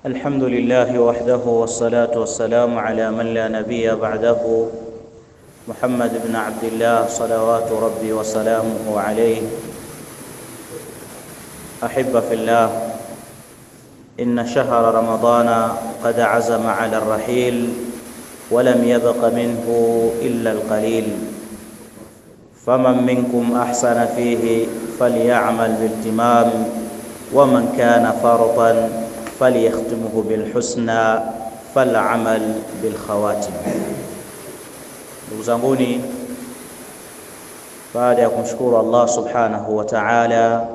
الحمد لله وحده والصلاة والسلام على من لا نبي بعده محمد بن عبد الله صلوات ربي وسلامه عليه. أحب في الله، إن شهر رمضان قد عزم على الرحيل ولم يبق منه إلا القليل، فمن منكم أحسن فيه فليعمل بالتمام، ومن كان فرطا فليختمه بالحسنى فالعمل بالخواتم. Ndugu zanguni, baada ya kumshukuru Allah subhanahu wa ta'ala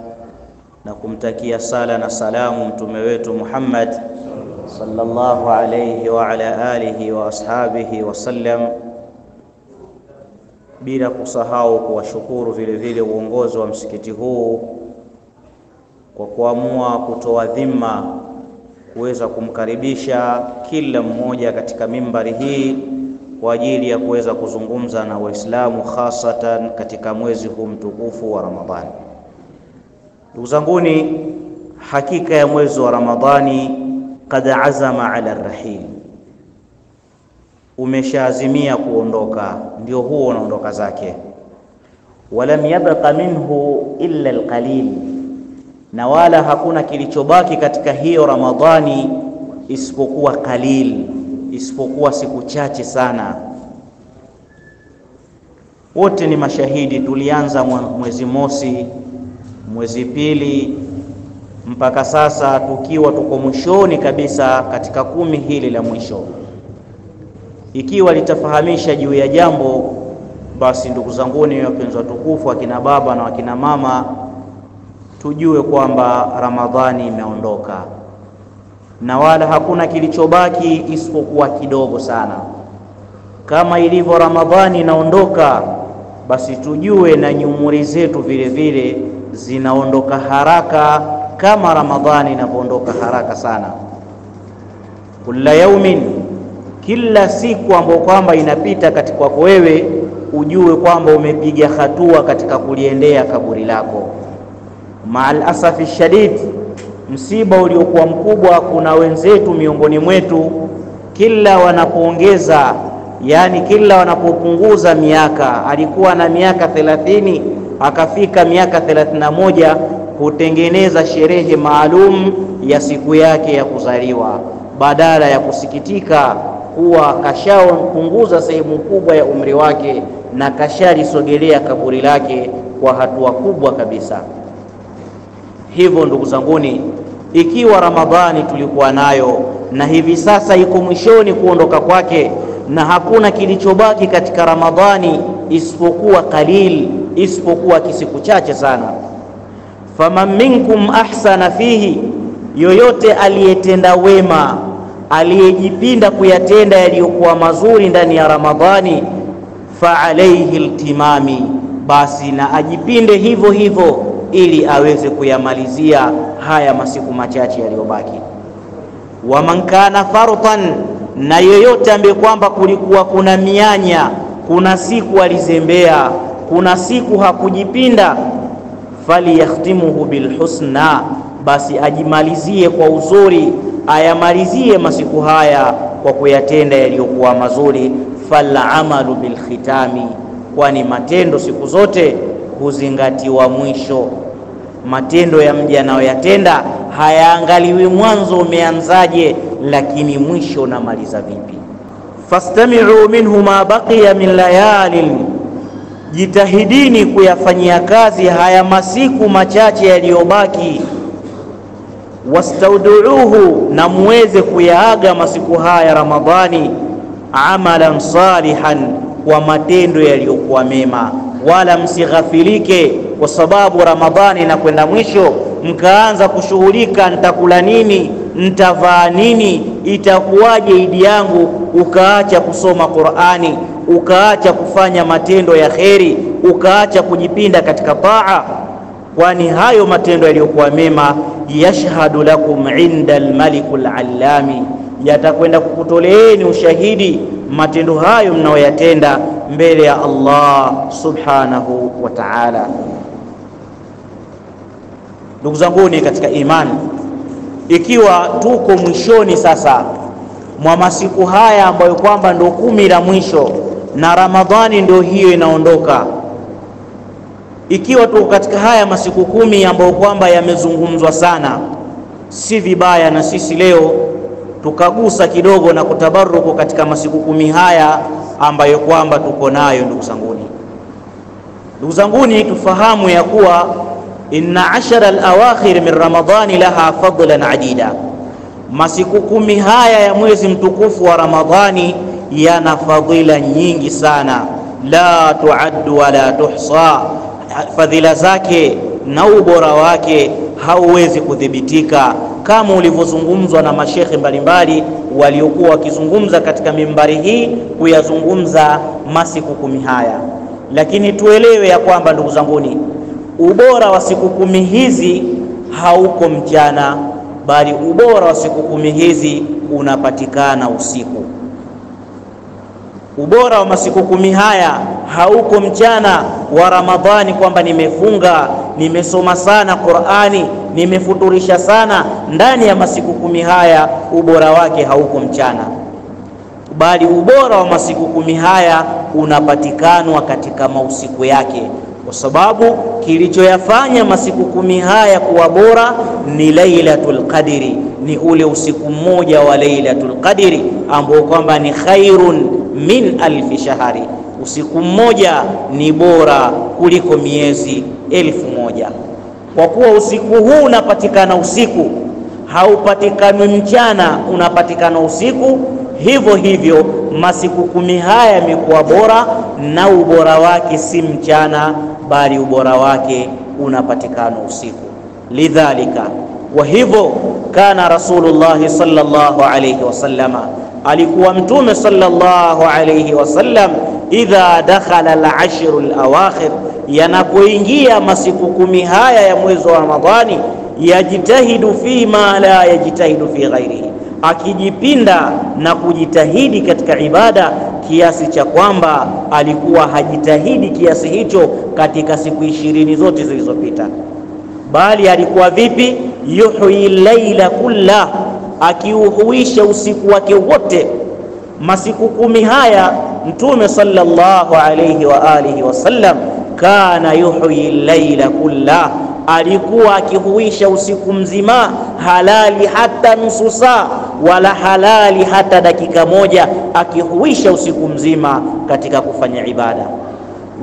na kumtakia sala na salamu mtume wetu Muhammad sallallahu alayhi wa ala alihi wa ashabihi wa sallam, bila kusahau kuwashukuru vile vile uongozi wa msikiti huu kwa kuamua kutoa dhima kuweza kumkaribisha kila mmoja katika mimbari hii kwa ajili ya kuweza kuzungumza na Waislamu hasatan katika mwezi huu mtukufu wa Ramadhani. Ndugu zanguni, hakika ya mwezi wa Ramadhani kad azama ala rahil, umeshaazimia kuondoka, ndio huo unaondoka zake. Walam yabqa minhu illa alqalil, na wala hakuna kilichobaki katika hiyo Ramadhani isipokuwa qalil, isipokuwa siku chache sana. Wote ni mashahidi, tulianza mwezi mosi, mwezi pili, mpaka sasa tukiwa tuko mwishoni kabisa katika 10 hili la mwisho. Ikiwa litafahamisha juu ya jambo, basi ndugu zanguni wapenzi watukufu, akina baba na akina mama, tujue kwamba Ramadhani imeondoka na wala hakuna kilichobaki isipokuwa kidogo sana. Kama ilivyo Ramadhani inaondoka, basi tujue na nyumuri zetu vile vile zinaondoka haraka kama Ramadhani inapoondoka haraka sana. Kila yaumin, kila siku ambayo kwamba inapita katika kwako wewe, ujue kwamba umepiga hatua katika kuliendea kaburi lako. Maal asafi shadid, msiba uliokuwa mkubwa, kuna wenzetu miongoni mwetu kila wanapoongeza, yani kila wanapopunguza miaka, alikuwa na miaka 30 akafika miaka 31, hutengeneza sherehe maalum ya siku yake ya kuzaliwa, badala ya kusikitika kuwa kashapunguza sehemu kubwa ya umri wake na kashalisogelea kaburi lake kwa hatua kubwa kabisa. Hivyo ndugu zanguni, ikiwa Ramadhani tulikuwa nayo na hivi sasa iko mwishoni kuondoka kwake, na hakuna kilichobaki katika Ramadhani isipokuwa qalil, isipokuwa kisiku chache sana. Faman minkum ahsana fihi, yoyote aliyetenda wema, aliyejipinda kuyatenda yaliyokuwa mazuri ndani ya Ramadhani, fa alayhi iltimami, basi na ajipinde hivyo hivyo ili aweze kuyamalizia haya masiku machache yaliyobaki. Wa man kana fartan, na yoyote ambaye kwamba kulikuwa kuna mianya, kuna siku alizembea, kuna siku hakujipinda, falyakhtimuhu bilhusna, basi ajimalizie kwa uzuri, ayamalizie masiku haya kwa kuyatenda yaliyokuwa mazuri. Fal amalu bilkhitami, kwani matendo siku zote huzingatiwa mwisho. Matendo ya mja anayoyatenda hayaangaliwi mwanzo umeanzaje, lakini mwisho unamaliza vipi. Fastami'u minhu ma baqiya min layalin, jitahidini kuyafanyia kazi haya masiku machache yaliyobaki. Wastauduuhu, na muweze kuyaaga masiku haya Ramadhani, amalan salihan, kwa matendo yaliyokuwa mema. Wala msighafilike kwa sababu Ramadhani inakwenda mwisho mkaanza kushughulika, nitakula nini, nitavaa nini, itakuwaje idi yangu, ukaacha kusoma Qur'ani, ukaacha kufanya matendo ya kheri, ukaacha kujipinda katika taa. Kwani hayo matendo yaliyokuwa mema, yashhadu lakum inda almalikul allami, yatakwenda kukutoleeni ushahidi matendo hayo mnayoyatenda mbele ya Allah subhanahu wa ta'ala. Ndugu zanguni katika imani, ikiwa tuko mwishoni sasa mwa masiku haya ambayo kwamba ndio 10 la mwisho na Ramadhani ndio hiyo inaondoka, ikiwa tuko katika haya masiku 10 ambayo kwamba yamezungumzwa sana, si vibaya na sisi leo tukagusa kidogo na kutabaruku katika masiku 10 haya ambayo kwamba tuko nayo. Ndugu zanguni, tufahamu ya kuwa inna 10 al-awakhir min Ramadhani laha fadlan adida, masiku 10 haya ya mwezi mtukufu wa Ramadhani yana fadhila nyingi sana, la tuaddu wala tuhsa. Fadhila zake na ubora wake hauwezi kudhibitika, kama ulivyozungumzwa na mashekhe mbalimbali waliokuwa wakizungumza katika mimbari hii kuyazungumza masiku 10 haya. Lakini tuelewe ya kwamba ndugu zanguni, ubora wa siku 10 hizi hauko mchana, bali ubora wa siku 10 hizi unapatikana usiku. Ubora wa masiku 10 haya hauko mchana wa Ramadhani, kwamba nimefunga, nimesoma sana Qur'ani, nimefuturisha sana. Ndani ya masiku 10 haya ubora wake hauko mchana, bali ubora wa masiku 10 haya unapatikanwa katika mausiku yake, kwa sababu kilichoyafanya masiku 10 haya kuwa bora ni Lailatul Qadri, ni ule usiku mmoja wa Lailatul Qadri ambao kwamba ni khairun min alfi shahari. Usiku mmoja ni bora kuliko miezi 1000. Kwa kuwa usiku huu unapatikana usiku, haupatikani mchana, unapatikana usiku, hivyo hivyo masiku 10 haya yamekuwa bora, na ubora wake si mchana, bali ubora wake unapatikana usiku. Lidhalika, wa hivyo kana Rasulullah sallallahu alayhi wasallama, alikuwa Mtume sallallahu alayhi wasallam, idha dakhala al-ashru al-awakhir, yanapoingia masiku 10 haya ya mwezi wa Ramadhani, yajitahidu fi ma la yajitahidu fi ghairihi, akijipinda na kujitahidi katika ibada kiasi cha kwamba alikuwa hajitahidi kiasi hicho katika siku 20 zote zilizopita. Bali alikuwa vipi? Yuhyi laila kulla, akiuhuisha usiku wake wote. Masiku 10 haya Mtume sallallahu alayhi wa alihi wasallam kana yuhyi laila kulla, alikuwa akihuisha usiku mzima, halali hata nusu saa wala halali hata dakika moja, akihuisha usiku mzima katika kufanya ibada.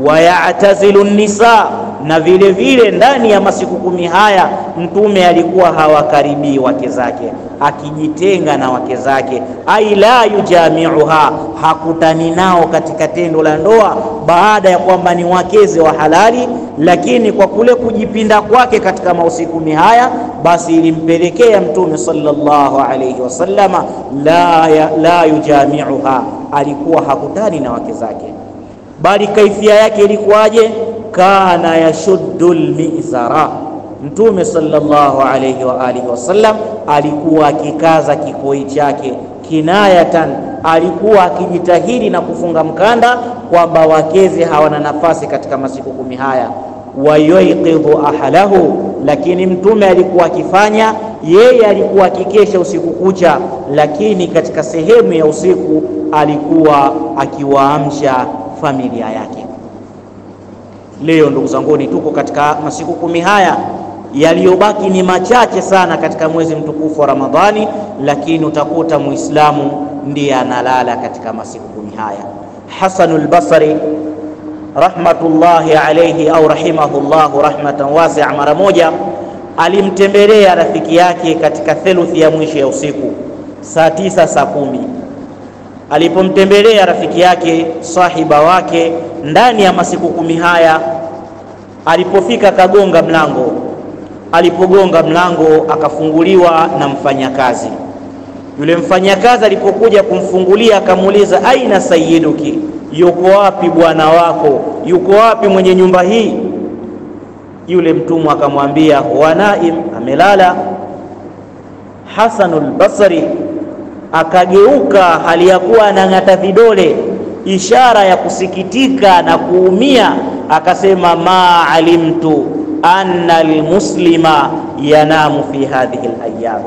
Wayatazilu nisa, na vile vile ndani ya masiku 10 haya Mtume alikuwa hawakaribii wake zake, akijitenga na wake zake, ai la yujamiuha, hakutani nao katika tendo la ndoa baada ya kwamba ni wakeze wa halali. Lakini kwa kule kujipinda kwake katika mausiku 10 haya, basi ilimpelekea Mtume sallallahu alayhi wasallama la yujamiuha, alikuwa hakutani na wake zake. Bali kaifia yake ilikuwaje? Kana yashuddul mizara, Mtume sallallahu alayhi wa alihi wasallam alikuwa akikaza kikoi chake, kinayatan, alikuwa akijitahidi na kufunga mkanda kwamba wakeze hawana nafasi katika masiku 10 haya. Wayuqidhu ahlahu, lakini Mtume alikuwa akifanya, yeye alikuwa akikesha usiku kucha, lakini katika sehemu ya usiku alikuwa akiwaamsha familia yake. Leo ndugu zanguni, tuko katika masiku 10 haya, yaliyobaki ni machache sana katika mwezi mtukufu wa Ramadhani, lakini utakuta Muislamu ndiye analala katika masiku 10 haya. Hasanul Basri rahmatullahi alayhi au rahimahullahu rahmatan wasi'a, mara moja alimtembelea rafiki yake katika theluthi ya mwisho ya usiku, saa 9 saa 10. Alipomtembelea rafiki yake, sahiba wake, ndani ya masiku 10 haya, alipofika kagonga mlango. Alipogonga mlango akafunguliwa na mfanyakazi. Yule mfanyakazi alipokuja kumfungulia akamuuliza, aina sayyiduki, yuko wapi bwana wako, yuko wapi mwenye nyumba hii? Yule mtumwa akamwambia, huwa naim, amelala. Hasanul Basri akageuka hali ya kuwa anang'ata vidole, ishara ya kusikitika na kuumia, akasema, ma alimtu anna almuslima yanamu fi hadhihi alayam,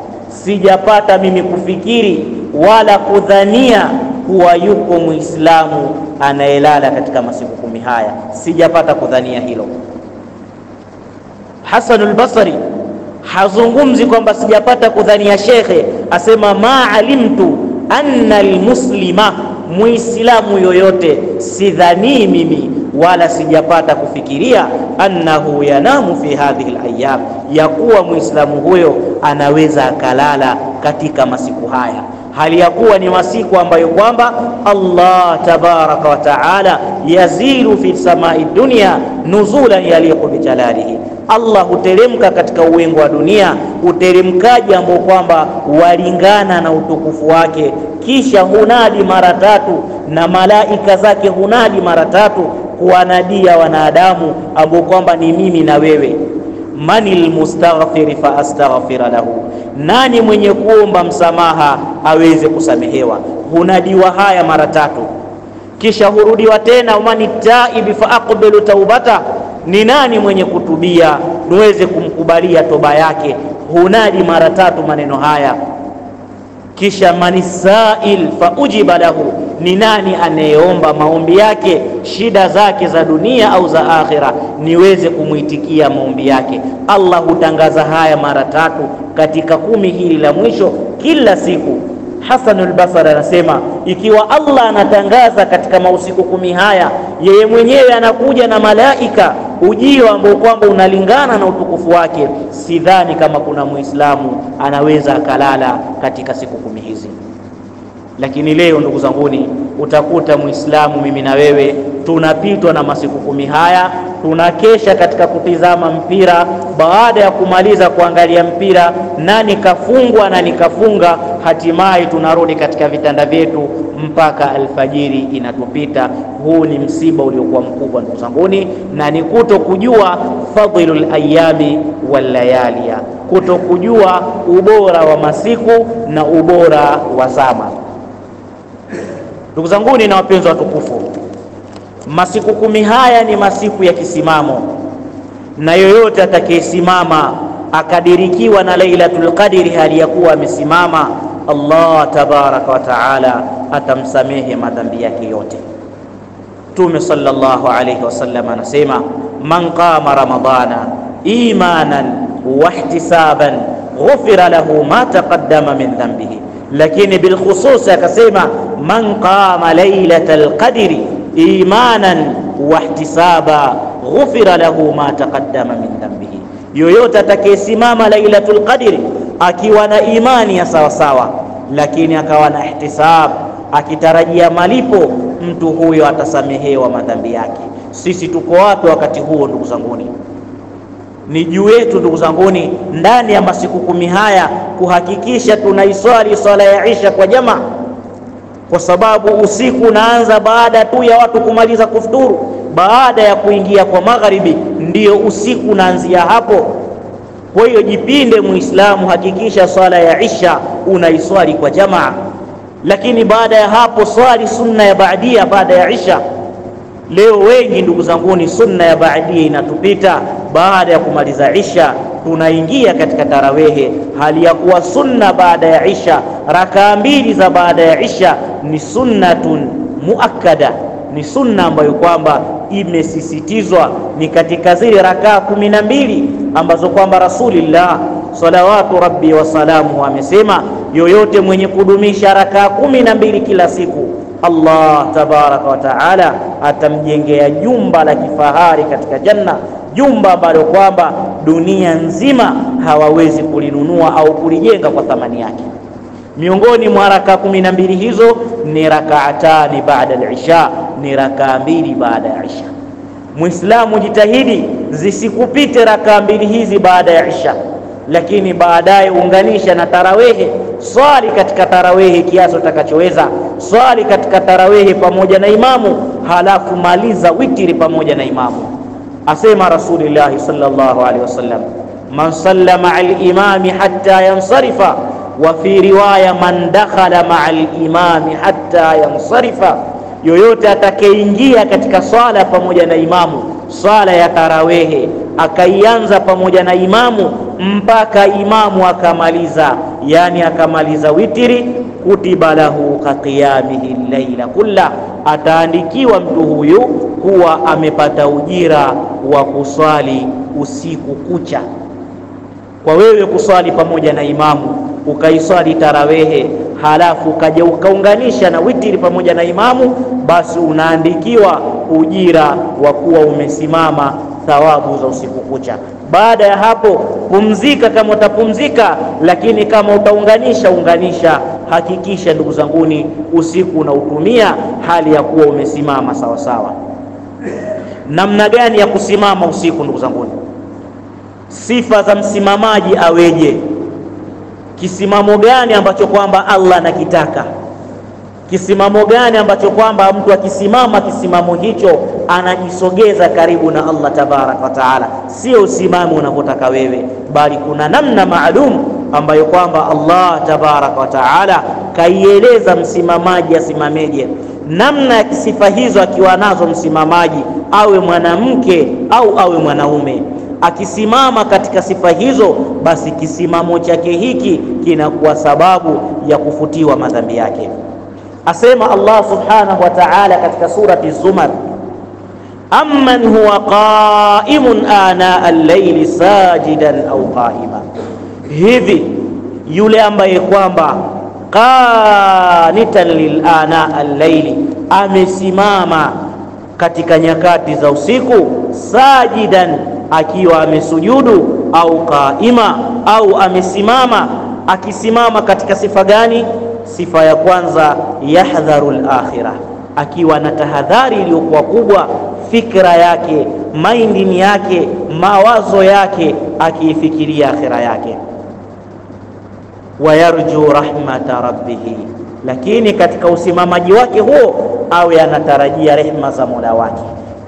sijapata mimi kufikiri wala kudhania kuwa yuko Muislamu anayelala katika masiku 10 haya, sijapata kudhania hilo. Hasan al-Basri hazungumzi kwamba sijapata kudhania, shekhe asema ma alimtu anna almuslima, muislamu yoyote sidhani mimi wala sijapata kufikiria annahu yanamu fi hadhihi alayam, ya kuwa muislamu huyo anaweza akalala katika masiku haya, hali ya kuwa ni masiku ambayo kwamba Allah tabaraka wa taala yazilu fi samai dunya nuzulan yaliqu bi jalalihi, Allah huteremka katika uwengo wa dunia uteremkaji ambao kwamba walingana na utukufu wake, kisha hunadi mara 3 na malaika zake hunadi mara 3 kuwanadia wanadamu ambao kwamba ni mimi na wewe. Manil mustaghfir fa astaghfira lahu, nani mwenye kuomba msamaha aweze kusamehewa. Hunadiwa haya mara 3, kisha hurudiwa tena mani taibi fa aqbilu taubata, ni nani mwenye kutubia niweze kumkubalia toba yake. Hunadi mara 3 maneno haya, kisha manisail fa ujiba lahu, ni nani anayeomba maombi yake, shida zake za dunia au za akhira, niweze kumuitikia maombi yake. Allah hutangaza haya mara 3 katika 10 hili la mwisho kila siku. Hasan al-Basri anasema ikiwa Allah anatangaza katika mausiku 10 haya, yeye mwenyewe anakuja na malaika ujio ambao kwamba unalingana na utukufu wake, sidhani kama kuna muislamu anaweza akalala katika siku 10 hizi. Lakini leo ndugu zanguni, utakuta muislamu mimi na wewe tunapitwa na masiku 10 haya, tunakesha katika kutizama mpira. Baada ya kumaliza kuangalia mpira, nani kafungwa nani kafunga, hatimaye tunarudi katika vitanda vyetu mpaka alfajiri inatupita. Huu ni msiba uliokuwa mkubwa ndugu zanguni, na ni kutokujua fadhilul ayami wal layaliya, kutokujua ubora wa masiku na ubora wa zama. Ndugu zanguni na wapenzi watukufu, masiku 10 haya ni masiku ya kisimamo, na yoyote atakayesimama akadirikiwa na Lailatul Qadri hali ya kuwa amesimama, Allah tabaraka wa taala atamsamehe madhambi yake yote. Mtume sallallahu alayhi wasallam anasema man qama ramadana imanan wa ihtisaban ghufira lahu ma taqaddama min dhanbihi, lakini bil khusus akasema man qama lailatal qadri imanan wa ihtisaba ghufira lahu ma taqaddama min dhanbihi, yoyote atakayesimama lailatul qadri akiwa na imani ya sawa sawa, lakini akawa na ihtisab, akitarajia malipo, mtu huyo atasamehewa madhambi yake. Sisi tuko wapi wakati huo ndugu zanguni? Ni juu yetu ndugu zanguni ndani ya masiku 10 haya kuhakikisha tunaiswali swala ya Isha kwa jamaa, kwa sababu usiku unaanza baada tu ya watu kumaliza kufuturu, baada ya kuingia kwa magharibi ndiyo usiku unaanzia hapo. Kwa hiyo jipinde muislamu, hakikisha swala ya Isha unaiswali kwa jamaa, lakini baada ya hapo swali sunna ya baadia baada ya Isha. Leo wengi ndugu zanguni sunna ya baadia inatupita baada ya kumaliza Isha, tunaingia katika tarawehe, hali ya kuwa sunna baada ya Isha, rakaa 2 za baada ya Isha ni sunnatun muakkada, ni sunna ambayo kwamba imesisitizwa, ni katika zile rakaa 12 ambazo kwamba Rasulullah salawatu rabbi wa salamu amesema yoyote mwenye kudumisha rakaa 12 kila siku, Allah tabaraka wa taala atamjengea jumba la kifahari katika janna, jumba ambalo kwamba dunia nzima hawawezi kulinunua au kulijenga kwa thamani yake. Miongoni mwa rakaa 12 hizo ni rakaatani baada al-isha, ni rakaa 2 baada ya Isha. Muislamu jitahidi zisikupite rakaa 2 hizi baada ya Isha, lakini baadaye unganisha na tarawehe. Swali katika tarawehe kiasi utakachoweza, swali katika tarawehe pamoja na imamu, halafu maliza witri pamoja na imamu. Asema Rasulullah sallallahu alaihi wasallam man salla ma'a al-imami hatta yansarifa, wa fi riwaya man dakhala ma'a al-imami hatta yansarifa, yoyote atakayeingia katika swala pamoja na imamu swala ya tarawehe, akaianza pamoja na imamu mpaka imamu akamaliza, yani akamaliza witiri, kutiba lahu ka qiyamihi llaila kulla, ataandikiwa mtu huyu kuwa amepata ujira wa kuswali usiku kucha. Kwa wewe kuswali pamoja na imamu, ukaiswali tarawehe, halafu ukaja ukaunganisha na witiri pamoja na imamu, basi unaandikiwa ujira wa kuwa umesimama thawabu za usiku kucha. Baada ya hapo pumzika kama utapumzika, lakini kama utaunganisha unganisha. Hakikisha ndugu zanguni, usiku unautumia hali ya kuwa umesimama sawa sawa. Namna gani ya kusimama usiku ndugu zanguni? Sifa za msimamaji aweje? Kisimamo gani ambacho kwamba Allah anakitaka? Kisimamo gani ambacho kwamba mtu akisimama kisimamo hicho anajisogeza karibu na Allah tabaraka wa taala? Sio usimamo unavyotaka wewe, bali kuna namna maalum ambayo kwamba Allah tabaraka wa taala kaieleza msimamaji asimameje. Namna ya sifa hizo akiwa nazo msimamaji, awe mwanamke au awe mwanaume, akisimama katika sifa hizo, basi kisimamo chake hiki kinakuwa sababu ya kufutiwa madhambi yake. Asema Allah subhanahu wa ta'ala katika surati Zumar, amman huwa qa'imun ana al-layli sajidan au qa'ima, hivi yule ambaye kwamba qanitan lil ana al-layli, amesimama katika nyakati za usiku, sajidan akiwa amesujudu, au qaima au amesimama. Akisimama katika sifa gani? Sifa ya kwanza, yahdharu al-akhirah, akiwa na tahadhari iliyokuwa kubwa, fikra yake, maindini yake, mawazo yake, akiifikiria akhira yake. Wayarju rahmata rabbih, lakini katika usimamaji wake huo awe anatarajia rehma za Mola wake.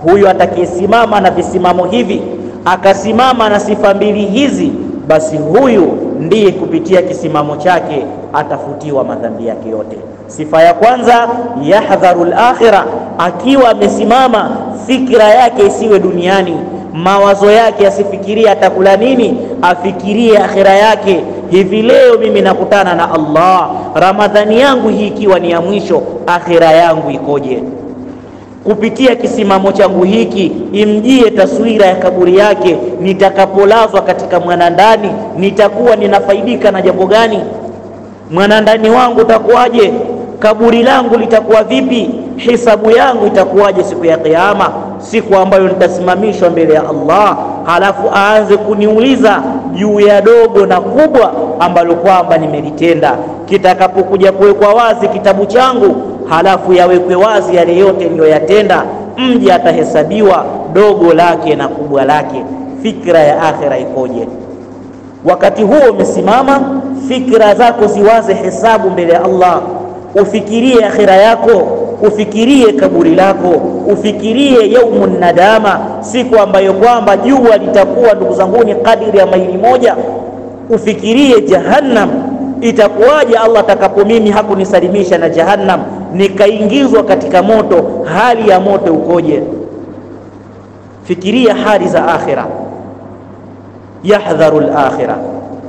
Huyu atakayesimama na visimamo hivi, akasimama na sifa mbili hizi, basi huyu ndiye kupitia kisimamo chake atafutiwa madhambi yake yote. Sifa ya kwanza, yahdharu al-akhirah, akiwa amesimama fikra yake isiwe duniani, mawazo yake asifikirie atakula nini, afikirie akhira yake. Hivi leo mimi nakutana na Allah, Ramadhani yangu hii ikiwa ni ya mwisho, akhira yangu ikoje? Kupitia kisimamo changu hiki imjie taswira ya kaburi yake, nitakapolazwa katika mwanandani nitakuwa ninafaidika na jambo gani? Mwanandani wangu utakuwaje? Kaburi langu litakuwa vipi? Hisabu yangu itakuwaje siku ya Kiyama, siku ambayo nitasimamishwa mbele ya Allah, halafu aanze kuniuliza juu ya dogo na kubwa ambalo kwamba nimelitenda. Kitakapokuja kuwekwa wazi kitabu changu, halafu yawekwe wazi yale yote niliyoyatenda, mje atahesabiwa dogo lake na kubwa lake. Fikra ya akhira ikoje? Wakati huo umesimama, fikra zako ziwaze hesabu mbele ya Allah. Ufikirie akhira yako, ufikirie kaburi lako, ufikirie yaumun nadama, siku ambayo kwamba jua litakuwa ndugu zanguni kadiri ya maili moja. Ufikirie jahannam, itakuwaje Allah atakapo mimi hakunisalimisha na jahannam nikaingizwa katika moto, hali ya moto ukoje? Fikiria hali za akhira. Yahdharu al-akhirah,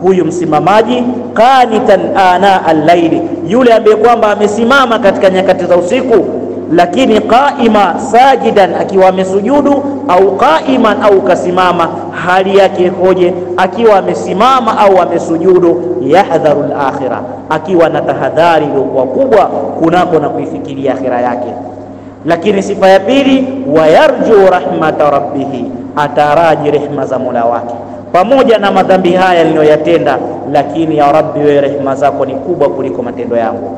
huyu msimamaji, qanitan ana al-layli, yule ambaye kwamba amesimama katika nyakati za usiku, lakini qaima sajidan, akiwa amesujudu, au qaiman au kasimama, hali yake ikoje? Akiwa amesimama au amesujudu, yahdharu al-akhirah, akiwa na tahadhari iliyokuwa kubwa kunako na kuifikiria akhira yake. Lakini sifa ya pili, wayarju rahmata rabbih, ataraji rehma za Mola wake. Pamoja na madhambi haya niliyoyatenda, lakini ya Rabbi, wewe rehema zako ni kubwa kuliko matendo yangu.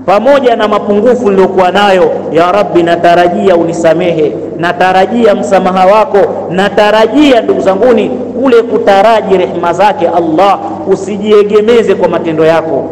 Pamoja na mapungufu niliyokuwa nayo, ya Rabbi, natarajia unisamehe, natarajia msamaha wako, natarajia ndugu zanguni kule kutaraji rehema zake Allah. Usijiegemeze kwa matendo yako.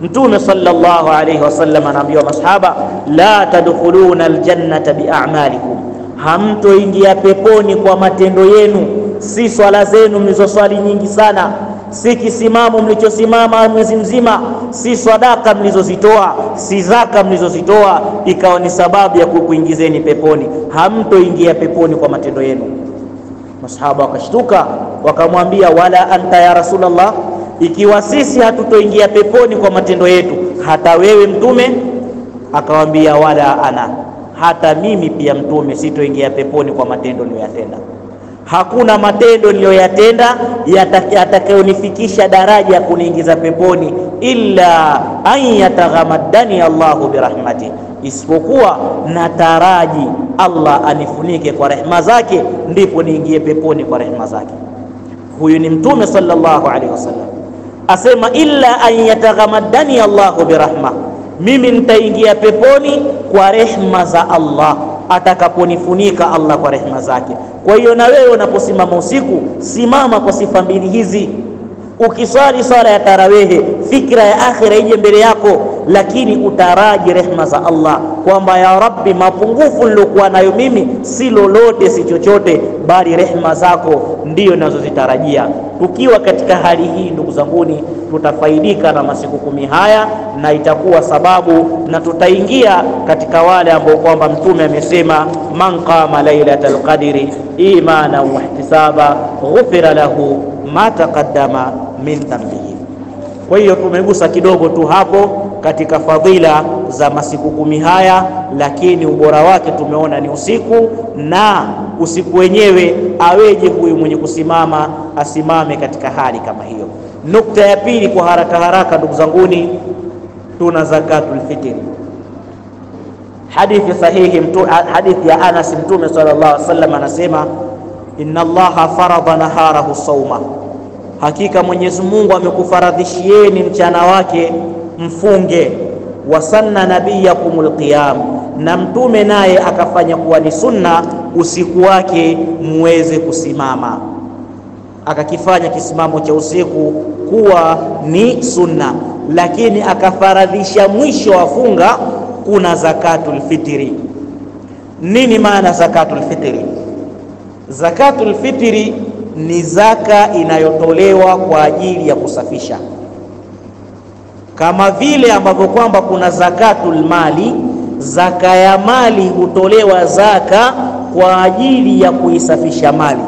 Mtume sallallahu alayhi wasallam anaambia masahaba, la tadkhuluna aljannata bi'a'malikum, hamtoingia peponi kwa matendo yenu. Si swala zenu mlizoswali nyingi sana, si kisimamo mlichosimama mwezi mzima, si sadaka mlizozitoa, si zaka mlizozitoa ikawa ni sababu ya kukuingizeni peponi. Hamtoingia peponi kwa matendo yenu. Masahaba wakashtuka, wakamwambia wala anta ya Rasulullah, ikiwa sisi hatutoingia peponi kwa matendo yetu, hata wewe Mtume? Akawaambia wala ana, hata mimi pia Mtume sitoingia peponi kwa matendo niliyoyatenda. Hakuna matendo niliyoyatenda yatakayonifikisha daraja ya kuniingiza peponi illa an yataghammadani Allahu birahmati, isipokuwa nataraji Allah anifunike kwa rehema zake, ndipo niingie peponi kwa rehema zake. Huyu ni Mtume sallallahu alaihi wasallam asema illa an yataghammadani Allahu birahma, mimi nitaingia peponi kwa rehema za Allah, atakaponifunika Allah kwa rehema zake. Kwa hiyo na wewe unaposimama usiku, simama kwa sifa mbili hizi. Ukiswali swala ya tarawehe, fikra ya akhira ije mbele yako, lakini utaraji rehema za Allah, kwamba ya Rabbi, mapungufu nilokuwa nayo mimi si lolote, si chochote, bali rehema zako ndiyo ninazozitarajia. Tukiwa katika hali hii, ndugu zanguni, tutafaidika na masiku 10 haya, na itakuwa sababu na tutaingia katika wale ambao kwamba Mtume amesema man qama lailatal qadri imana wa ihtisaba ghufira lahu ma taqaddama min dhanbihi. Kwa hiyo tumegusa kidogo tu hapo katika fadhila za masiku 10 haya, lakini ubora wake tumeona ni usiku, na usiku wenyewe aweje huyu mwenye kusimama, asimame katika hali kama hiyo. Nukta ya pili kwa haraka haraka, ndugu zanguni, tuna zakatul fitri. Hadithi sahihi, hadithi ya Anas, Mtume sallallahu alaihi wasallam anasema inna Allaha farada naharahu sawma, hakika Mwenyezi Mungu amekufaradhishieni mchana wake mfunge. Wasanna nabiyakumul qiyam, na Mtume naye akafanya kuwa ni sunna usiku wake muweze kusimama, akakifanya kisimamo cha usiku kuwa ni sunna, lakini akafaradhisha mwisho wa funga kuna zakatul fitri. Nini maana zakatul fitri? Zakatul fitri ni zaka inayotolewa kwa ajili ya kusafisha, kama vile ambavyo kwamba kuna zakatul mali, zaka ya mali hutolewa zaka kwa ajili ya kuisafisha mali.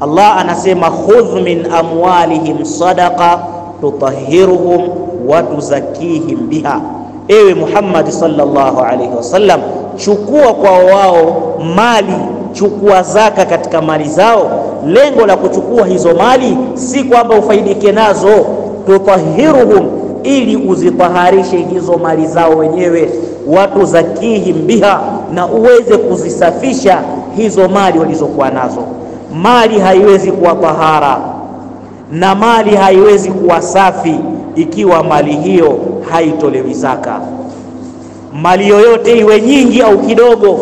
Allah anasema khudh min amwalihim sadaqa tutahhiruhum wa tuzakkihim biha. Ewe Muhammad sallallahu alaihi wasallam, chukua kwa wao mali, chukua zaka katika mali zao. Lengo la kuchukua hizo mali si kwamba ufaidike nazo, tutahhiruhum, ili uzitaharishe hizo mali zao wenyewe, watu zakihim biha, na uweze kuzisafisha hizo mali walizokuwa nazo. Mali haiwezi kuwa tahara na mali haiwezi kuwa safi ikiwa mali hiyo haitolewi zaka. Mali yoyote iwe nyingi au kidogo,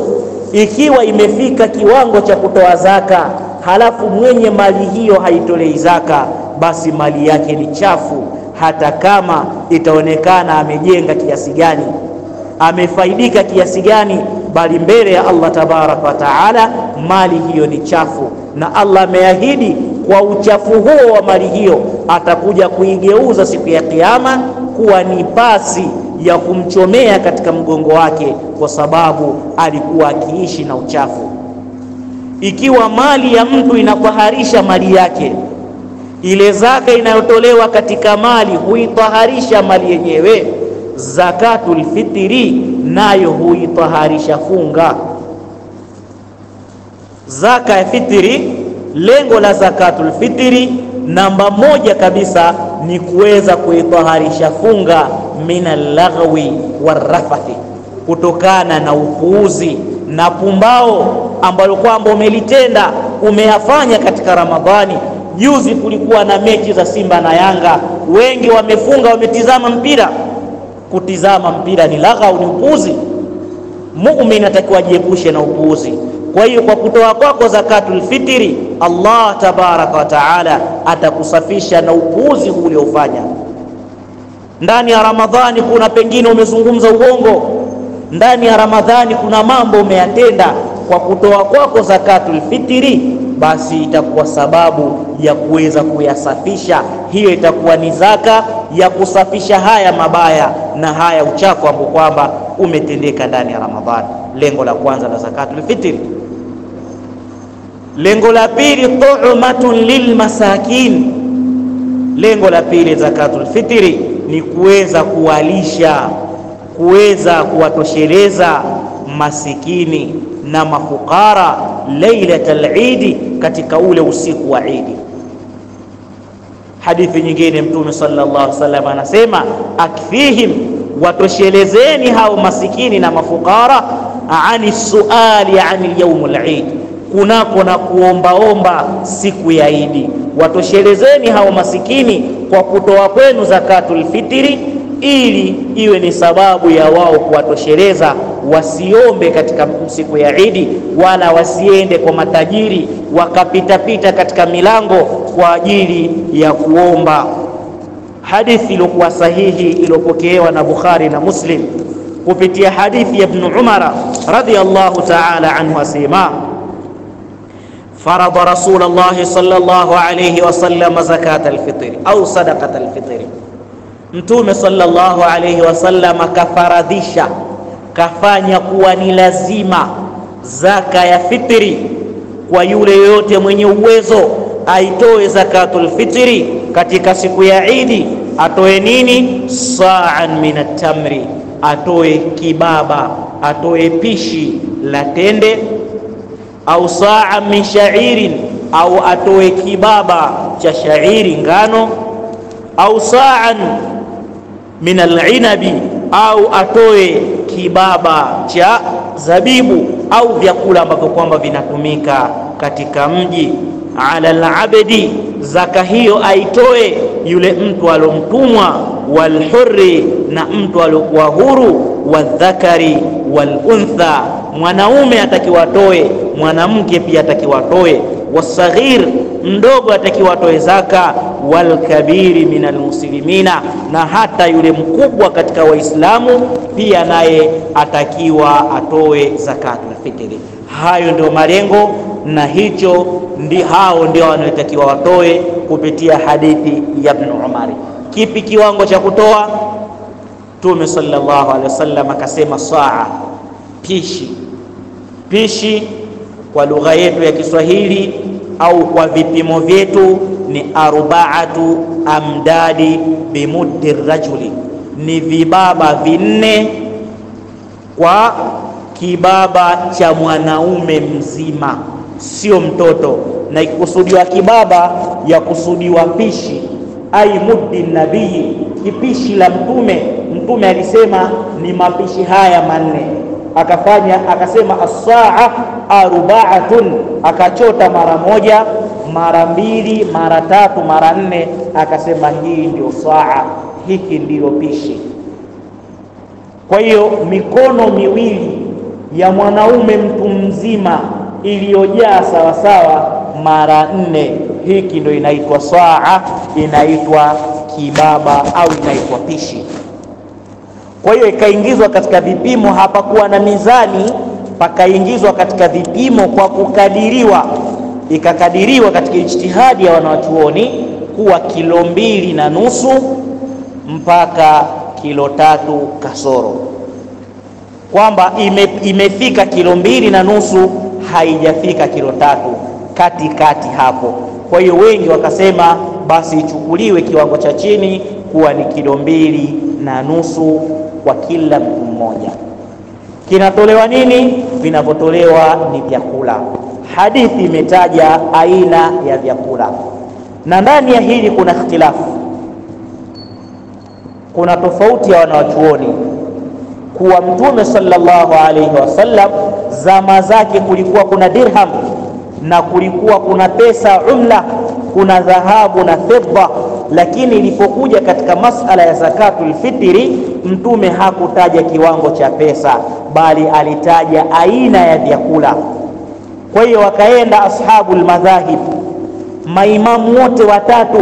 ikiwa imefika kiwango cha kutoa zaka, halafu mwenye mali hiyo haitolei zaka, basi mali yake ni chafu, hata kama itaonekana amejenga kiasi gani, amefaidika kiasi gani, bali mbele ya Allah tabaraka wa taala mali hiyo ni chafu. Na Allah ameahidi kwa uchafu huo wa mali hiyo atakuja kuigeuza siku ya kiyama kuwa ni pasi ya kumchomea katika mgongo wake, kwa sababu alikuwa akiishi na uchafu. Ikiwa mali ya mtu inataharisha mali yake, ile zaka inayotolewa katika mali huitaharisha mali yenyewe, zakatul fitri nayo huitaharisha funga. Zaka ya fitri, lengo la zakatul fitri namba moja kabisa ni kuweza kuitaharisha funga minal laghwi warafathi, kutokana na upuuzi na pumbao ambalo kwamba umelitenda, umeyafanya katika Ramadhani. Juzi kulikuwa na mechi za Simba na Yanga, wengi wamefunga, wametizama mpira. Kutizama mpira ni laghau, ni upuuzi. Muumini atakiwa jiepushe na upuuzi. Kwa hiyo kwa kutoa kwako zakatul fitri, Allah tabaraka wa taala atakusafisha na upuuzi uliofanya. Ndani ya Ramadhani kuna pengine umezungumza uongo, ndani ya Ramadhani kuna mambo umeyatenda. Kwa kutoa kwako zakatul fitri, basi itakuwa sababu ya kuweza kuyasafisha. Hiyo itakuwa ni zaka ya kusafisha haya mabaya na haya uchafu ambao kwamba umetendeka ndani ya Ramadhani. Lengo la kwanza la zakatul fitri. Lengo la pili, tu'matun lilmasakin. Lengo la pili zakatul fitri ni kuweza kuwalisha, kuweza kuwatosheleza masikini na mafukara lailatul Eid, katika ule usiku wa Eid. Hadithi nyingine Mtume sallallahu alaihi wasallam anasema, akfihim, watoshelezeni hao masikini na mafukara, ani suali ani yaumul Eid, kunako na kuombaomba siku ya Eid. Watoshelezeni hao masikini kwa kutoa kwenu zakatul fitri, ili iwe ni sababu ya wao kuwatosheleza, wasiombe katika siku ya Eid, wala wasiende kwa matajiri wakapita katika milango kwa ajili ya kuomba. Hadithi iliyokuwa sahihi iliyopokewa na Bukhari na Muslim kupitia hadithi ya Ibn Umar radhiyallahu ta'ala anhu asema, farada Rasulullah sallallahu alayhi wasallam zakatul fitri au sadaqatul fitri. Mtume sallallahu alayhi wasallam kafaradhisha, kafanya kuwa ni lazima zaka ya fitri kwa yule yote mwenye uwezo aitoe zakatul fitri katika siku ya Eid. Atoe nini? Sa'an min at-tamri, atoe kibaba, atoe pishi la tende, au sa'an min sha'irin, au atoe kibaba cha shairi ngano, au sa'an min al-inabi, au atoe kibaba cha zabibu, au vyakula ambavyo kwamba vinatumika katika mji. Ala al-abdi, zaka hiyo aitoe yule mtu alomtumwa, walhurri, na mtu alokuwa huru, wadhakari waluntha, mwanaume atakiwa atoe, mwanamke pia atakiwa atoe, wasaghir, mdogo atakiwa atoe zaka, walkabiri minal muslimina, na hata yule mkubwa katika Waislamu pia naye atakiwa atoe zakatul fitri. Hayo ndio malengo, na hicho hao ndio wanaotakiwa watoe kupitia hadithi ya Ibn Umar. Kipi kiwango cha kutoa? Mtume sallallahu alaihi wasallam akasema saa, pishi kwa lugha yetu ya Kiswahili au kwa vipimo vyetu ni 4 amdadi bimuddi rajuli, ni vibaba 4 kwa kibaba cha mwanaume mzima, sio mtoto. Na ikusudiwa kibaba ya kusudiwa pishi, ai muddi nabii, kipishi la mtume alisema ni mapishi haya 4. Akasema as-saa 4, akachota mara 1, mara 2, mara 3, mara 4, akasema hii ndio saa, hiki ndio pishi. Kwa hiyo mikono miwili ya mwanaume mtu mzima iliyojaa sawa sawa mara 4, hiki ndio inaitwa saa, inaitwa kibaba au inaitwa pishi. Kwa hiyo ikaingizwa katika vipimo, hapakuwa na mizani, pakaingizwa katika vipimo kwa kukadiriwa. Ikakadiriwa katika ijtihadi ya wanachuoni kuwa kilo 2.5 mpaka kilo 3 kasoro, kwamba imefika kilo 2.5, haijafika kilo 3, katikati hapo. Kwa hiyo wengi wakasema basi ichukuliwe kiwango cha chini kuwa ni kilo 2.5 kwa kila mtu mmoja. Kinatolewa nini? Vinavyotolewa ni vyakula. Hadithi imetaja aina ya vyakula, na ndani ya hili kuna ikhtilafu, kuna tofauti ya wanawachuoni kuwa Mtume sallallahu alaihi wasallam zama zake kulikuwa kuna dirham na kulikuwa kuna pesa umla, kuna dhahabu na fedha, lakini ilipokuja katika masala ya zakatul fitri Mtume hakutaja kiwango cha pesa, bali alitaja aina ya vyakula. Kwa hiyo wakaenda ashabul madhahib, maimamu wote watatu,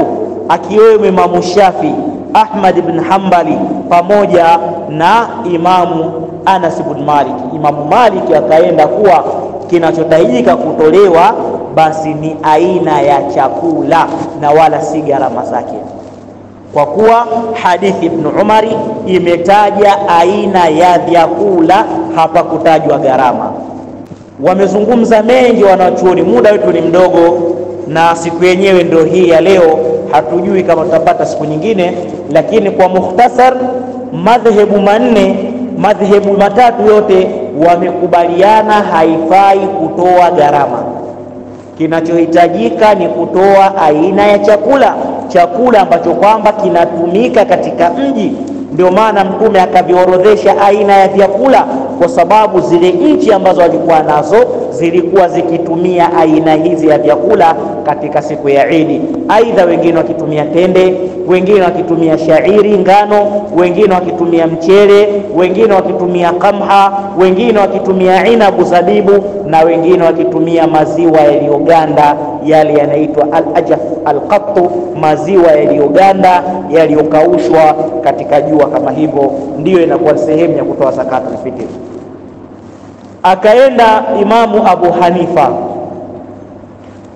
akiwemo Imamu Shafi, Ahmad ibn Hanbali pamoja na Imamu Anas ibn Malik. Imamu Malik akaenda kuwa kinachotajika kutolewa basi ni aina ya chakula na wala si gharama zake, kwa kuwa hadithi Ibn Umari imetaja aina ya vyakula, hapa kutajwa gharama. Wamezungumza mengi wanachuoni, muda wetu ni mdogo na siku yenyewe ndio hii ya leo, hatujui kama tutapata siku nyingine, lakini kwa mukhtasar, madhehebu matatu yote wamekubaliana haifai kutoa gharama. Kinachohitajika ni kutoa aina ya chakula ambacho kwamba kinatumika katika mji. Ndio maana Mtume akaviorodhesha aina ya vyakula, kwa sababu zile nchi ambazo walikuwa nazo zilikuwa zikitumia aina hizi ya vyakula katika siku ya Eid. Aidha wengine wakitumia tende, wengine wakitumia shairi ngano, wengine wakitumia mchele, wengine wakitumia kamha, wengine wakitumia inabu zabibu, na wengine wakitumia maziwa yaliyoganda, yale yanaitwa al-ajaf al-qattu, maziwa yaliyoganda yaliyokaushwa katika jua kama hivyo, ndiyo inakuwa sehemu ya kutoa zakatul fitr. Akaenda Imamu Abu Hanifa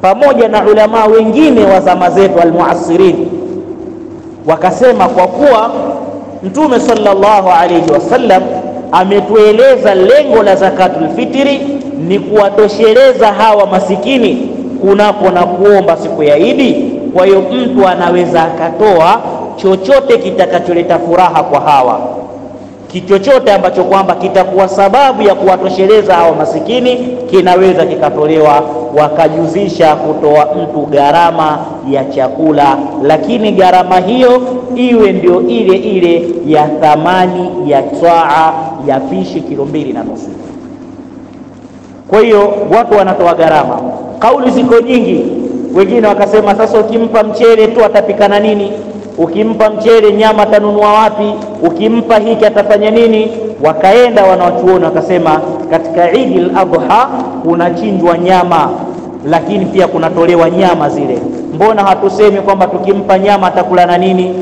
pamoja na ulama wengine wa zama zetu al-muasirin, wakasema kwa kuwa Mtume sallallahu alayhi wasallam ametueleza lengo la zakatul fitri ni kuwatosheleza hawa masikini kunako na kuomba siku ya Idi. Kwa hiyo mtu anaweza akatoa chochote kitakacholeta furaha kwa hawa, kichochote ambacho kwamba kitakuwa sababu ya kuwatosheleza hawa masikini kinaweza kikatolewa. Wakajuzisha kutoa mtu gharama ya chakula, lakini gharama hiyo iwe ndio ile ya thamani ya twaa ya pishi 2.5 kg. Kwa hiyo watu wanatoa gharama. Kauli ziko nyingi. Wengine wakasema sasa ukimpa mchele tu atapikana nini? Ukimpa mchele nyama atanunua wapi? Ukimpa hiki atafanya nini? Wakaenda wanawachuoni wakasema katika Eid al-Adha kunachinjwa nyama, lakini pia kunatolewa nyama zile. Mbona hatusemi kwamba tukimpa nyama atakula na nini?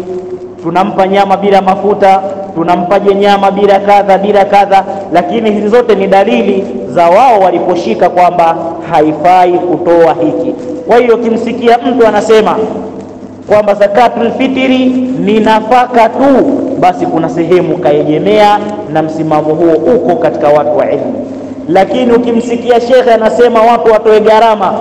Tunampa nyama bila mafuta, tunampaje nyama bila kadha, lakini hizi zote ni dalili za wao waliposhika kwamba haifai kutoa hiki. Kwa hiyo kimsikia mtu anasema kwamba zakatul fitri ni nafaka tu, basi kuna sehemu kaegemea, na msimamo huo uko katika watu wa ilmu. Lakini ukimsikia shekhe anasema watu watoe gharama,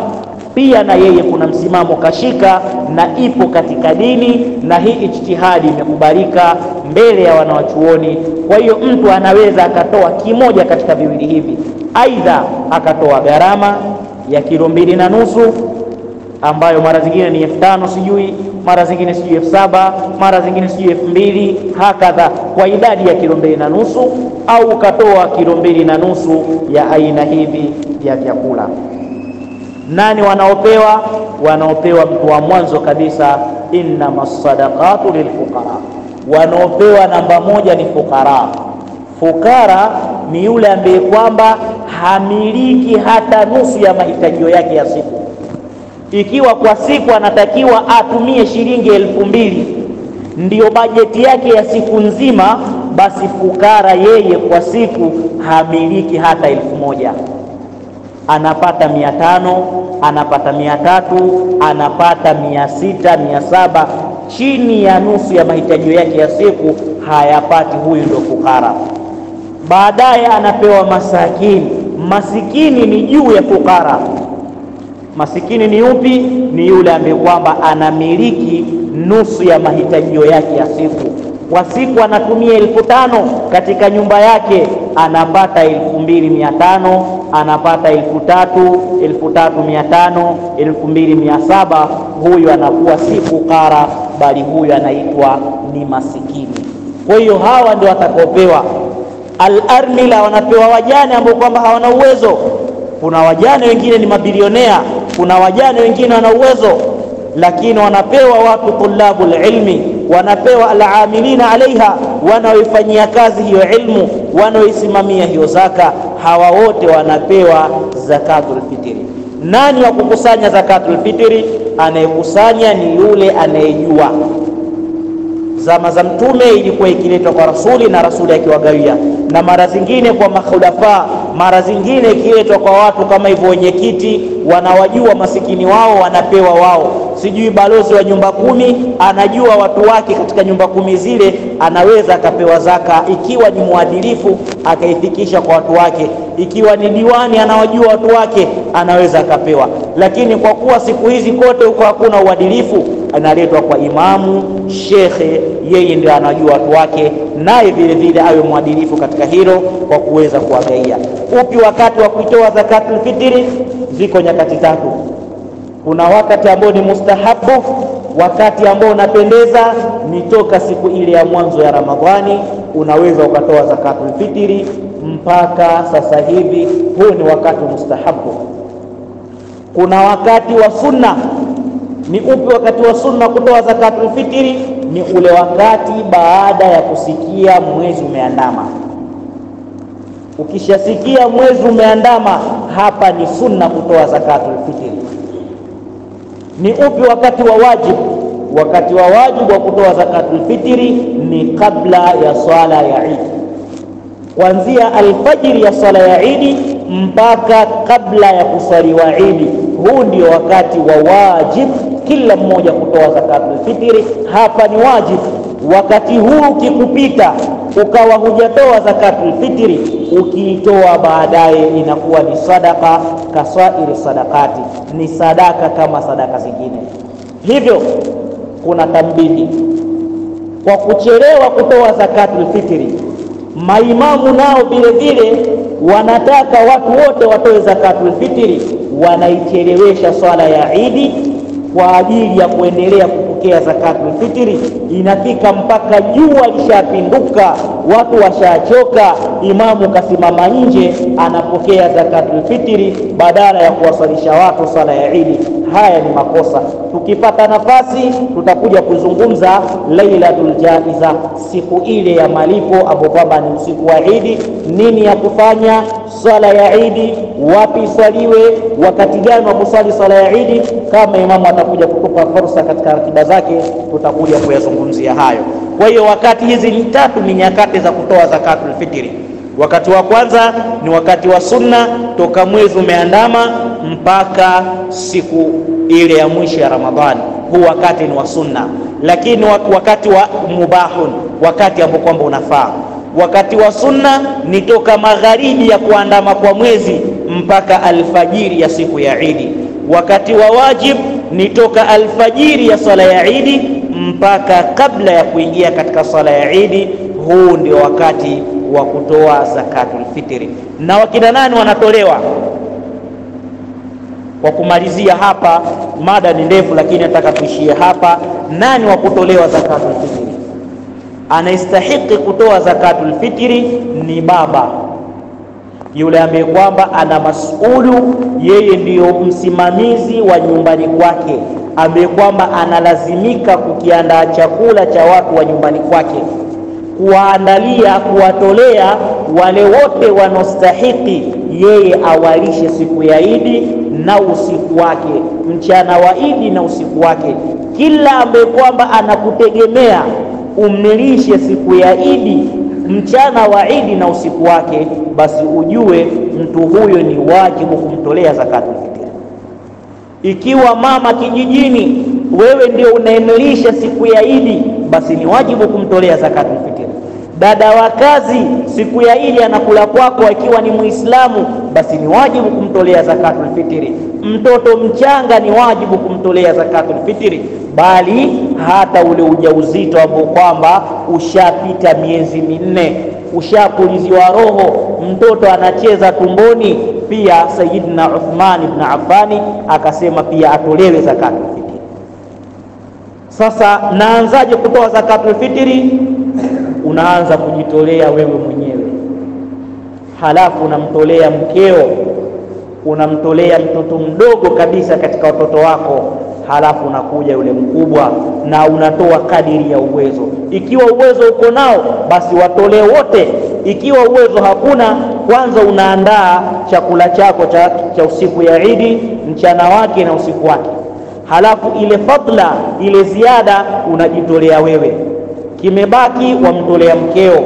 pia na yeye kuna msimamo kashika na ipo katika dini, na hii ijtihadi imekubalika mbele ya wanawachuoni. Kwa hiyo mtu anaweza akatoa kimoja katika viwili hivi, aidha akatoa gharama ya 2.5 kg ambayo mara zingine ni 5,000 sijui, mara zingine sijui 7,000, mara zingine sijui 2,000, hakadha kwa idadi ya 2.5 kg, au ukatoa 2.5 kg ya aina hivi ya vyakula. Nani wanaopewa? Wanaopewa mtu wa mwanzo kabisa, innamas sadaqatu lilfuqara. Wanaopewa namba 1 ni fukara. Fukara ni yule ambaye kwamba hamiliki hata nusu ya mahitaji yake ya siku. Ikiwa kwa siku anatakiwa atumie shilingi 2,000 ndiyo bajeti yake ya siku nzima, basi fukara yeye kwa siku hamiliki hata 1,000. Anapata 500, anapata 300, anapata 600, 700, chini ya nusu ya mahitaji yake ya siku hayapati. Huyu ndio fukara. Baadaye anapewa masakini. Masikini ni juu ya fukara. Masikini ni upi? Ni yule ambaye kwamba anamiliki nusu ya mahitaji yake ya siku. Kwa siku anatumia 5,000 katika nyumba yake, anapata 2,500, anapata 3,000, 3,500, 2,700. Huyu anakuwa si fukara, bali huyu anaitwa ni masikini. Kwa hiyo hawa ndio watakaopewa. Al-armila wanapewa wajane ambao kwamba hawana uwezo. Kuna wajane wengine ni mabilionea, kuna wajane wengine wana uwezo, lakini wanapewa watu tulabul ilmi, wanapewa al-amilina alaiha, wanaoifanyia kazi hiyo ilmu, wanaoisimamia hiyo zaka. Hawa wote wanapewa zakatul fitri. Nani wa kukusanya zakatul fitri? Anayekusanya ni yule anayejua. Zama za Mtume ilikuwa ikiletwa kwa rasuli na rasuli akiwagawia, na mara zingine kwa makhulafa mara zingine ikiletwa kwa watu kama hivyo wenye kiti, wanawajua masikini wao, wanapewa wao. Sijui balozi wa nyumba 10 anajua watu wake katika nyumba 10 zile, anaweza akapewa zaka ikiwa ni muadilifu, akaifikisha kwa watu wake. Ikiwa ni diwani anawajua watu wake, anaweza akapewa. Lakini kwa kuwa siku hizi kote huko hakuna uadilifu, analetwa kwa imamu, shekhe, yeye ndio anajua watu wake, naye vile vile awe mwadilifu katika hilo kwa kuweza kuwagaia. Upi wakati wa kuitoa zakatul fitri? Ziko nyakati 3. Kuna wakati ambao ni mustahabu, wakati ambao unapendeza ni toka siku ile ya mwanzo ya Ramadhani, unaweza ukatoa zakatul fitri mpaka sasa hivi, huu ni wakati mustahabu. Kuna wakati wa sunna. Ni upi wakati wa sunna kutoa zakatul fitri? Ni ule wakati baada ya kusikia mwezi umeandama. Ukishasikia mwezi umeandama, hapa ni sunna kutoa zakatul fitri. Ni upi wakati wa wajibu? Wakati wa wajibu wa kutoa zakatul fitri ni kabla ya swala ya Eid, kuanzia alfajiri ya swala ya Eid mpaka kabla ya kuswaliwa Eid. Huu ndio wakati wa wajibu kila mmoja kutoa zakatul fitri. Hapa ni wajibu. Wakati huu ukikupita ukawa hujatoa zakatul fitri, ukiitoa baadaye inakuwa ni sadaka kasairi sadakati, ni sadaka kama sadaka zingine. Hivyo kuna tambihi kwa kuchelewa kutoa zakatul fitri. Maimamu nao vile vile wanataka watu wote watoe zakatul fitri, wanaichelewesha swala ya Eid kwa ajili ya kuendelea kupokea zakatul fitri. Inafika mpaka jua lishapinduka, watu washachoka, imamu kasimama nje anapokea zakatul fitri badala ya kuwasalisha watu swala ya Eid. Haya ni makosa. Tukipata nafasi tutakuja kuzungumza Lailatul Jaiza, siku ile ya malipo, ambapo kwamba ni usiku wa Eid. Nini ya kufanya swala ya Eid, wapi swaliwe, wakati gani wa kuswali swala ya Eid. Kama imamu atakuja kutupa fursa katika ratiba zake, tutakuja kuyazungumzia hayo. Kwa hiyo wakati hizi 3 ni nyakati za kutoa zakatul fitri. Wakati wa kwanza ni wakati wa sunna, toka mwezi umeandama mpaka siku ile ya mwisho ya Ramadhani. Huu wakati ni wa sunna. Lakini wakati wa mubahun, wakati ambao kwamba unafaa. Wakati wa sunna ni toka magharibi ya kuandama kwa mwezi mpaka alfajiri ya siku ya Eid. Wakati wa wajib ni toka alfajiri ya swala ya Eid mpaka kabla ya kuingia katika swala ya Eid. Huu ndio wakati wa kutoa zakatul fitri. Na wakina nani wanatolewa? Kwa kumalizia hapa, mada ni ndefu lakini nataka tuishie hapa. Nani wa kutolewa zakatul fitri? Anastahili kutoa zakatul fitri ni baba, yule ambaye kwamba ana masuulu, yeye ndiyo msimamizi wa nyumbani kwake, ambaye kwamba analazimika kukiandaa chakula cha watu wa nyumbani kwake, kuwaandalia, kuwatolea wale wote wanaostahili yeye awalishe siku ya Eid na usiku wake, mchana wa Eid na usiku wake. Kila ambaye kwamba anakutegemea umnilishe siku ya Eid, mchana wa Eid na usiku wake, basi ujue mtu huyo ni wajibu kumtolea zakatul fitri. Ikiwa mama kijijini wewe ndio unaenilisha siku ya Eid, basi ni wajibu kumtolea zakatul fitri. Dada wa kazi siku ya Eid anakula kwako, ikiwa ni Muislamu, basi ni wajibu kumtolea zakatul fitri. Mtoto mchanga ni wajibu kumtolea zakatul fitri, bali hata ule ujauzito ambao kwamba ushapita miezi 4, ushapuliziwa roho, mtoto anacheza tumboni, pia Sayyidina Uthman ibn Affan akasema pia atolewe zakatul fitri. Sasa naanzaje kutoa zakatul fitri? Unaanza kujitolea wewe mwenyewe, halafu unamtolea mkeo, unamtolea mtoto mdogo kabisa katika watoto wako, halafu unakuja yule mkubwa na unatoa kadiri ya uwezo. Ikiwa uwezo uko nao, basi watolee wote. Ikiwa uwezo hakuna, kwanza unaandaa chakula chako cha usiku ya Eid, mchana wake na usiku wake, halafu ile fadla, ile ziada unajitolea wewe. Kimebaki wamtolea mkeo,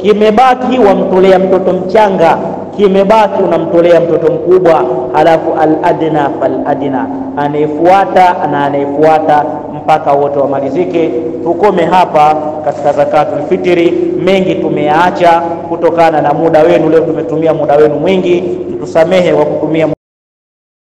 kimebaki wamtolea mtoto mchanga, kimebaki unamtolea mtoto mkubwa, halafu al-adna fal-adna, anayefuata na anayefuata mpaka wote wamalizike. Tukome hapa katika zakatul fitri. Mengi tumeyaacha kutokana na muda wenu. Leo tumetumia muda wenu mwingi, mtusamehe kwa kutumia